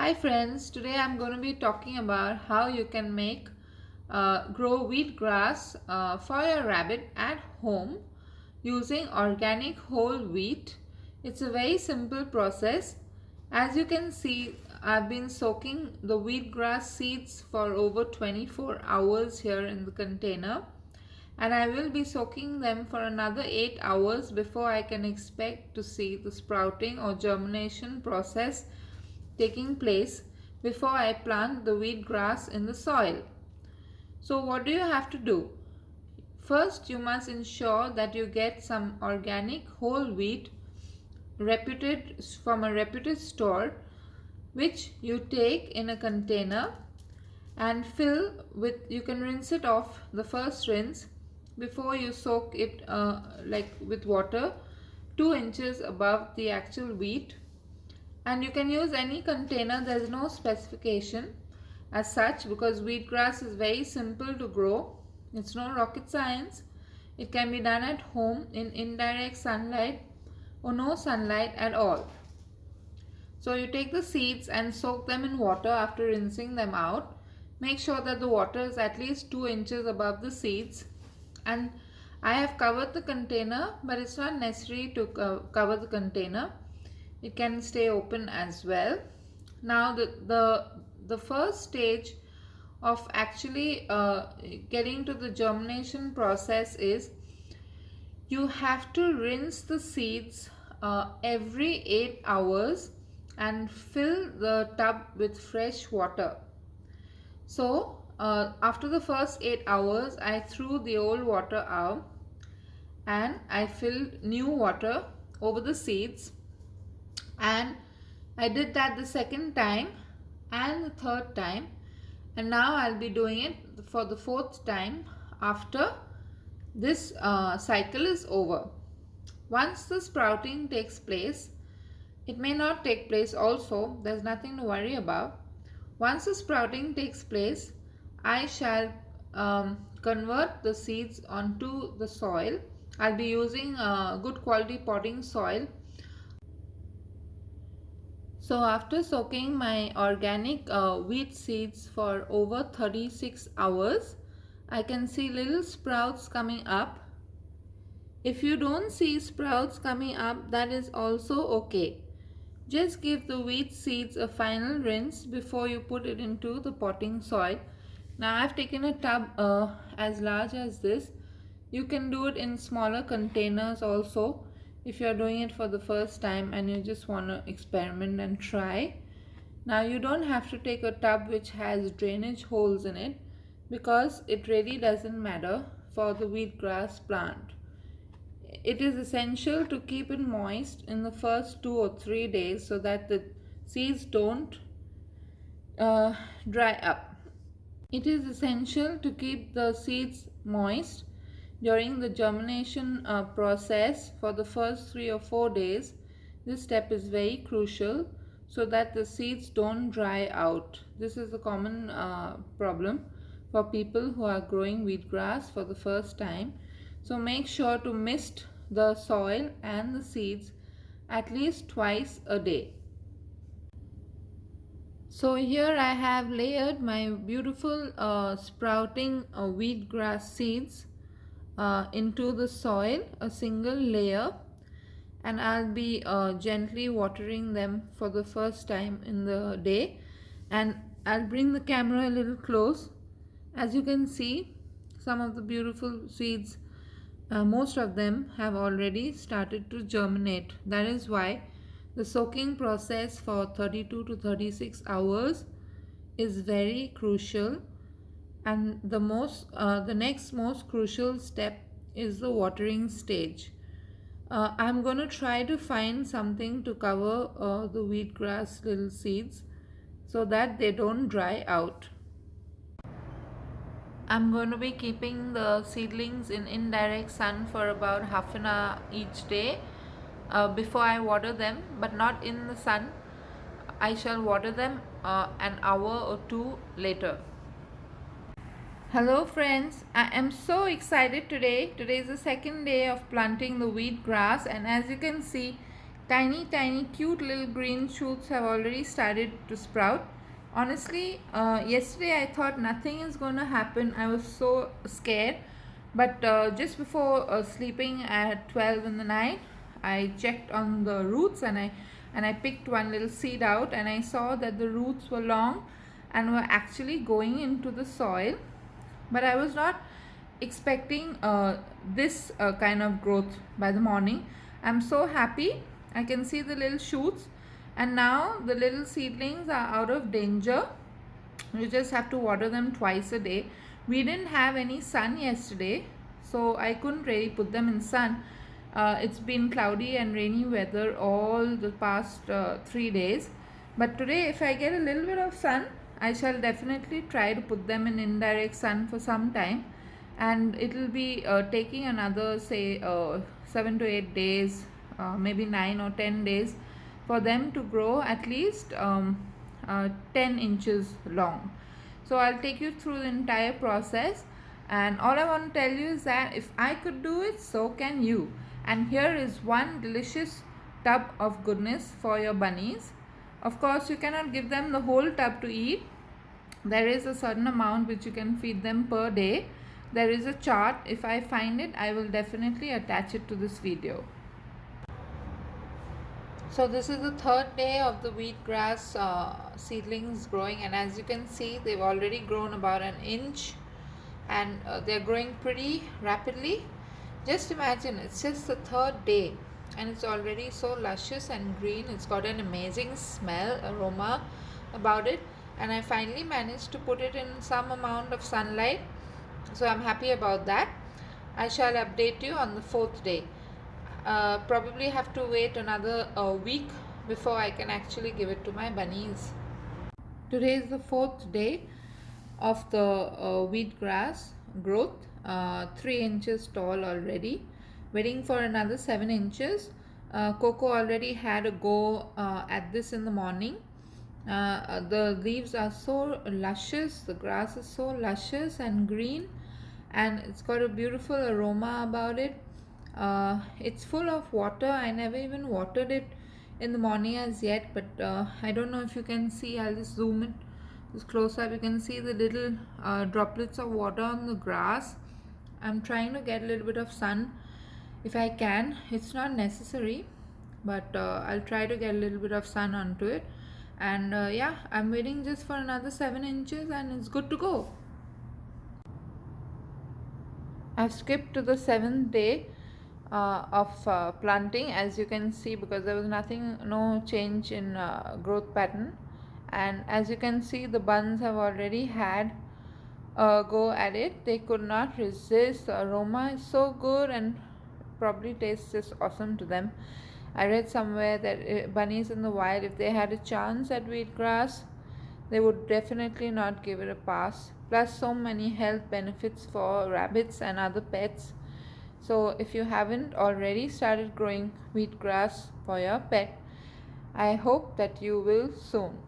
Hi friends, today I'm going to be talking about how you can grow wheat grass for your rabbit at home using organic whole wheat. It's a very simple process. As you can see, I've been soaking the wheat grass seeds for over 24 hours here in the container, and I will be soaking them for another 8 hours before I can expect to see the sprouting or germination process taking place before I plant the wheat grass in the soil. So what do you have to do? First, you must ensure that you get some organic whole wheat from a reputed store, which you take in a container and fill with. You can rinse it off the first rinse before you soak it with water 2 inches above the actual wheat. And you can use any container. There is no specification as such because wheatgrass is very simple to grow. It's no rocket science. It can be done at home in indirect sunlight or no sunlight at all. So you take the seeds and soak them in water after rinsing them out. Make sure that the water is at least 2 inches above the seeds. And I have covered the container, but it's not necessary to cover the container. It can stay open as well. Now the first stage of actually getting to the germination process is you have to rinse the seeds every 8 hours and fill the tub with fresh water. So after the first 8 hours, I threw the old water out and I filled new water over the seeds, and I did that the second time and the third time, and now I'll be doing it for the fourth time after this cycle is over. Once the sprouting takes place, it may not take place also, there's nothing to worry about. Once the sprouting takes place, I shall convert the seeds onto the soil. I'll be using good quality potting soil. So after soaking my organic wheat seeds for over 36 hours, I can see little sprouts coming up. If you don't see sprouts coming up, that is also okay. Just give the wheat seeds a final rinse before you put it into the potting soil. Now I've taken a tub as large as this. You can do it in smaller containers also if you're doing it for the first time and you just want to experiment and try. Now you don't have to take a tub which has drainage holes in it because it really doesn't matter for the wheatgrass plant. It is essential to keep it moist in the first 2 or 3 days so that the seeds don't dry up. It is essential to keep the seeds moist during the germination process for the first 3 or 4 days. This step is very crucial so that the seeds don't dry out. This is a common problem for people who are growing wheatgrass for the first time. So make sure to mist the soil and the seeds at least twice a day. So here I have layered my beautiful sprouting wheatgrass seeds into the soil, a single layer, and I'll be gently watering them for the first time in the day. And I'll bring the camera a little close. As you can see, some of the beautiful seeds, most of them have already started to germinate. That is why the soaking process for 32 to 36 hours is very crucial, and the next most crucial step is the watering stage. I'm going to try to find something to cover the wheatgrass little seeds so that they don't dry out. I'm going to be keeping the seedlings in indirect sun for about half an hour each day before I water them, but not in the sun. I shall water them an hour or two later. Hello friends, I am so excited today. Today is the second day of planting the wheat grass, and as you can see, Tiny, tiny, cute little green shoots have already started to sprout. Honestly, yesterday I thought nothing is going to happen. I was so scared. But just before sleeping at 12 in the night, I checked on the roots, and I picked one little seed out, and I saw that the roots were long and were actually going into the soil. But I was not expecting this kind of growth by the morning. I'm so happy. I can see the little shoots, and now the little seedlings are out of danger. You just have to water them twice a day. We didn't have any sun yesterday, so I couldn't really put them in sun. It's been cloudy and rainy weather all the past 3 days, but today if I get a little bit of sun, I shall definitely try to put them in indirect sun for some time, and it will be taking another, say, 7 to 8 days, maybe 9 or 10 days for them to grow at least 10 inches long. So I'll take you through the entire process, and all I want to tell you is that if I could do it, so can you. And here is one delicious tub of goodness for your bunnies. Of course, you cannot give them the whole tub to eat. There is a certain amount which you can feed them per day. There is a chart. If I find it, I will definitely attach it to this video. So this is the third day of the wheatgrass seedlings growing, and as you can see, they've already grown about an inch, and they're growing pretty rapidly. Just imagine, it's just the third day and it's already so luscious and green. It's got an amazing smell, aroma about it, and I finally managed to put it in some amount of sunlight, so I'm happy about that. I shall update you on the fourth day. Probably have to wait another week before I can actually give it to my bunnies. Today is the fourth day of the wheatgrass growth, 3 inches tall already, waiting for another 7 inches. Coco already had a go at this in the morning. The leaves are so luscious, the grass is so luscious and green, and it's got a beautiful aroma about it. It's full of water. I never even watered it in the morning as yet, but I don't know if you can see. I'll just zoom it just close up. You can see the little droplets of water on the grass. I'm trying to get a little bit of sun if I can. It's not necessary, but I'll try to get a little bit of sun onto it. And yeah, I'm waiting just for another 7 inches and it's good to go. I've skipped to the 7th day of planting, as you can see, because there was no change in growth pattern. And as you can see, the buns have already had a go at it. They could not resist. The aroma is so good and probably tastes just awesome to them. I read somewhere that bunnies in the wild, if they had a chance at wheatgrass, they would definitely not give it a pass. Plus, so many health benefits for rabbits and other pets. So if you haven't already started growing wheatgrass for your pet, I hope that you will soon.